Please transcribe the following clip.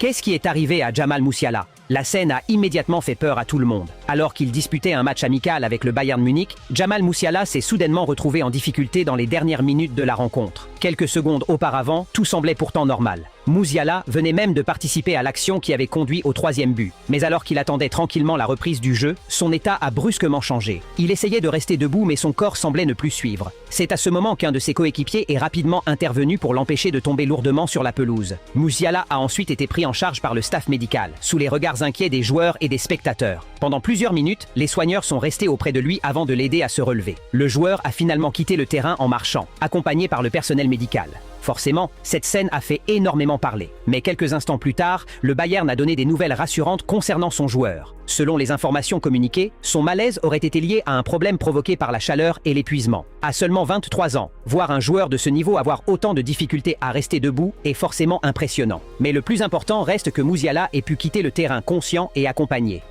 Qu'est-ce qui est arrivé à Jamal Musiala? La scène a immédiatement fait peur à tout le monde. Alors qu'il disputait un match amical avec le Bayern Munich, Jamal Musiala s'est soudainement retrouvé en difficulté dans les dernières minutes de la rencontre. Quelques secondes auparavant, tout semblait pourtant normal. Musiala venait même de participer à l'action qui avait conduit au 3e but. Mais alors qu'il attendait tranquillement la reprise du jeu, son état a brusquement changé. Il essayait de rester debout mais son corps semblait ne plus suivre. C'est à ce moment qu'un de ses coéquipiers est rapidement intervenu pour l'empêcher de tomber lourdement sur la pelouse. Musiala a ensuite été pris en charge par le staff médical, sous les regards inquiets des joueurs et des spectateurs. Pendant plusieurs minutes, les soigneurs sont restés auprès de lui avant de l'aider à se relever. Le joueur a finalement quitté le terrain en marchant, accompagné par le personnel médical. Forcément, cette scène a fait énormément parler. Mais quelques instants plus tard, le Bayern a donné des nouvelles rassurantes concernant son joueur. Selon les informations communiquées, son malaise aurait été lié à un problème provoqué par la chaleur et l'épuisement. À seulement 23 ans, voir un joueur de ce niveau avoir autant de difficultés à rester debout est forcément impressionnant. Mais le plus important reste que Musiala ait pu quitter le terrain conscient et accompagné.